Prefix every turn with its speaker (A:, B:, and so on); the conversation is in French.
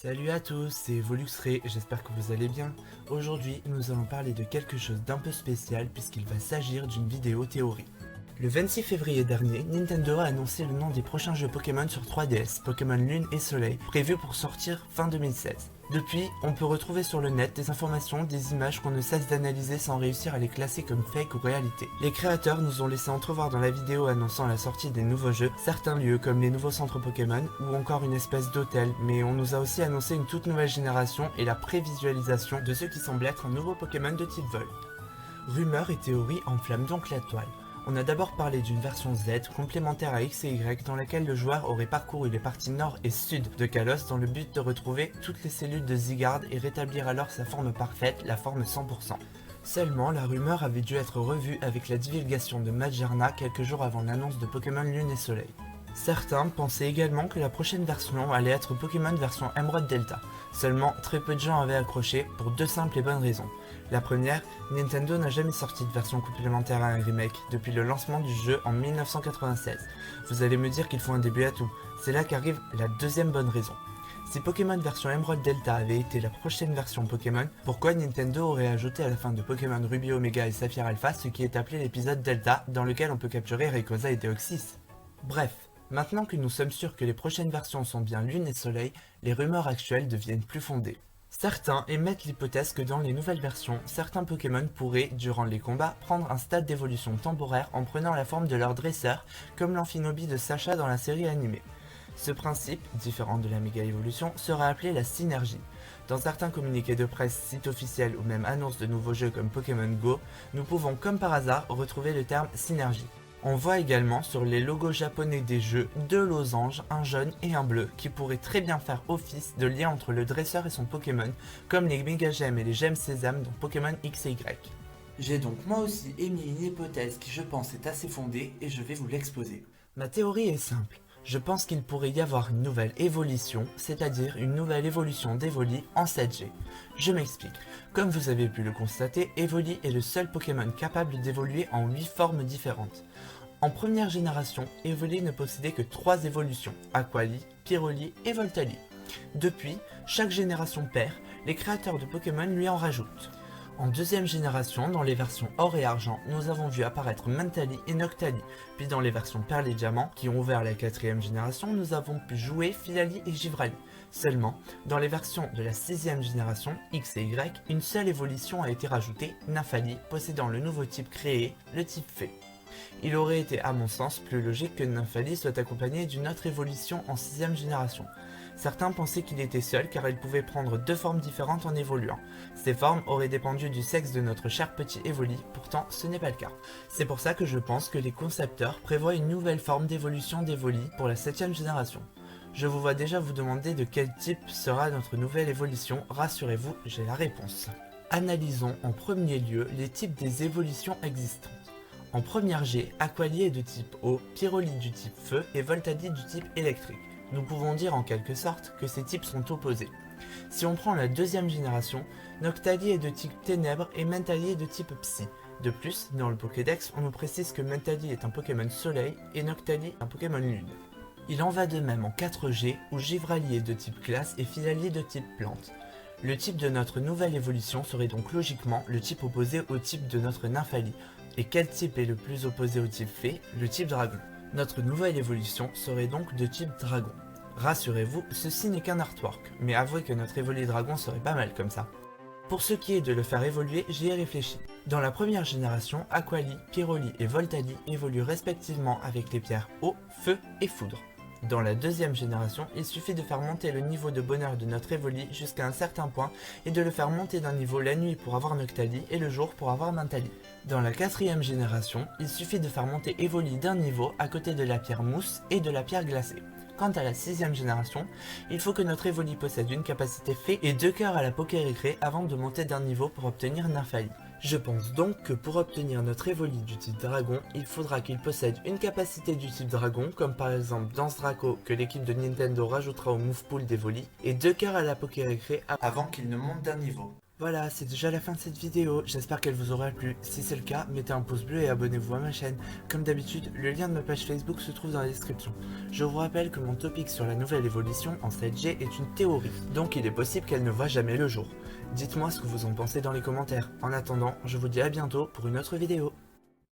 A: Salut à tous, c'est Voluxray, j'espère que vous allez bien. Aujourd'hui, nous allons parler de quelque chose d'un peu spécial puisqu'il va s'agir d'une vidéo théorie. Le 26 février dernier, Nintendo a annoncé le nom des prochains jeux Pokémon sur 3DS, Pokémon Lune et Soleil, prévus pour sortir fin 2016. Depuis, on peut retrouver sur le net des informations, des images qu'on ne cesse d'analyser sans réussir à les classer comme fake ou réalité. Les créateurs nous ont laissé entrevoir dans la vidéo annonçant la sortie des nouveaux jeux, certains lieux comme les nouveaux centres Pokémon, ou encore une espèce d'hôtel, mais on nous a aussi annoncé une toute nouvelle génération et la prévisualisation de ce qui semble être un nouveau Pokémon de type vol. Rumeurs et théories enflamment donc la toile. On a d'abord parlé d'une version Z complémentaire à X et Y dans laquelle le joueur aurait parcouru les parties nord et sud de Kalos dans le but de retrouver toutes les cellules de Zygarde et rétablir alors sa forme parfaite, la forme 100%. Seulement, la rumeur avait dû être revue avec la divulgation de Magearna quelques jours avant l'annonce de Pokémon Lune et Soleil. Certains pensaient également que la prochaine version allait être Pokémon version Emerald Delta. Seulement, très peu de gens avaient accroché pour deux simples et bonnes raisons. La première, Nintendo n'a jamais sorti de version complémentaire à un remake depuis le lancement du jeu en 1996. Vous allez me dire qu'il faut un début à tout. C'est là qu'arrive la deuxième bonne raison. Si Pokémon version Emerald Delta avait été la prochaine version Pokémon, pourquoi Nintendo aurait ajouté à la fin de Pokémon Ruby Omega et Saphir Alpha ce qui est appelé l'épisode Delta, dans lequel on peut capturer Rayquaza et Deoxys? Bref, maintenant que nous sommes sûrs que les prochaines versions sont bien Lune et Soleil, les rumeurs actuelles deviennent plus fondées. Certains émettent l'hypothèse que dans les nouvelles versions, certains Pokémon pourraient, durant les combats, prendre un stade d'évolution temporaire en prenant la forme de leur dresseur, comme l'Amphinobie de Sacha dans la série animée. Ce principe, différent de la méga-évolution, sera appelé la synergie. Dans certains communiqués de presse, sites officiels ou même annonces de nouveaux jeux comme Pokémon Go, nous pouvons comme par hasard retrouver le terme synergie. On voit également sur les logos japonais des jeux deux losanges, un jaune et un bleu, qui pourraient très bien faire office de lien entre le dresseur et son Pokémon, comme les Mega Gemmes et les Gemmes Sésame dans Pokémon X et Y. J'ai donc moi aussi émis une hypothèse qui je pense est assez fondée et je vais vous l'exposer. Ma théorie est simple. Je pense qu'il pourrait y avoir une nouvelle évolution, c'est-à-dire une nouvelle évolution d'Evoli en 7G. Je m'explique. Comme vous avez pu le constater, Evoli est le seul Pokémon capable d'évoluer en 8 formes différentes. En première génération, Evoli ne possédait que 3 évolutions, Aquali, Pyroli et Voltali. Depuis, chaque génération perd, les créateurs de Pokémon lui en rajoutent. En deuxième génération, dans les versions Or et Argent, nous avons vu apparaître Mentali et Noctali, puis dans les versions Perle et Diamant, qui ont ouvert la quatrième génération, nous avons pu jouer Philali et Givrali. Seulement, dans les versions de la sixième génération, X et Y, une seule évolution a été rajoutée, Nymphali, possédant le nouveau type créé, le type Fée. Il aurait été à mon sens plus logique que Nymphali soit accompagné d'une autre évolution en 6ème génération. Certains pensaient qu'il était seul car il pouvait prendre 2 formes différentes en évoluant. Ces formes auraient dépendu du sexe de notre cher petit Evoli, pourtant ce n'est pas le cas. C'est pour ça que je pense que les concepteurs prévoient une nouvelle forme d'évolution d'Evoli pour la 7ème génération. Je vous vois déjà vous demander de quel type sera notre nouvelle évolution, rassurez-vous, j'ai la réponse. Analysons en premier lieu les types des évolutions existantes. En première G, Aquali est de type eau, Pyroli du type feu et Voltali du type électrique. Nous pouvons dire en quelque sorte que ces types sont opposés. Si on prend la deuxième génération, Noctali est de type ténèbres et Mentali est de type psy. De plus, dans le Pokédex, on nous précise que Mentali est un Pokémon soleil et Noctali un Pokémon lune. Il en va de même en 4G où Givrali est de type glace et Philali de type plante. Le type de notre nouvelle évolution serait donc logiquement le type opposé au type de notre Nymphali. Et quel type est le plus opposé au type fée? Le type dragon. Notre nouvelle évolution serait donc de type dragon. Rassurez-vous, ceci n'est qu'un artwork, mais avouez que notre Evoli dragon serait pas mal comme ça. Pour ce qui est de le faire évoluer, j'y ai réfléchi. Dans la première génération, Aquali, Pyroli et Voltali évoluent respectivement avec les pierres eau, feu et foudre. Dans la deuxième génération, il suffit de faire monter le niveau de bonheur de notre Evoli jusqu'à un certain point et de le faire monter d'un niveau la nuit pour avoir Noctali et le jour pour avoir Mentali. Dans la quatrième génération, il suffit de faire monter Evoli d'un niveau à côté de la pierre mousse et de la pierre glacée. Quant à la sixième génération, il faut que notre Evoli possède une capacité fée et 2 cœurs à la Pokérécré avant de monter d'un niveau pour obtenir Nymphali. Je pense donc que pour obtenir notre Evoli du type dragon, il faudra qu'il possède une capacité du type dragon, comme par exemple Danse Draco que l'équipe de Nintendo rajoutera au Move Pool d'Evoli, et 2 cœurs à la Pokérécré avant qu'il ne monte d'un niveau. Voilà, c'est déjà la fin de cette vidéo, j'espère qu'elle vous aura plu. Si c'est le cas, mettez un pouce bleu et abonnez-vous à ma chaîne. Comme d'habitude, le lien de ma page Facebook se trouve dans la description. Je vous rappelle que mon topic sur la nouvelle évolution en 7G est une théorie, donc il est possible qu'elle ne voit jamais le jour. Dites-moi ce que vous en pensez dans les commentaires. En attendant, je vous dis à bientôt pour une autre vidéo.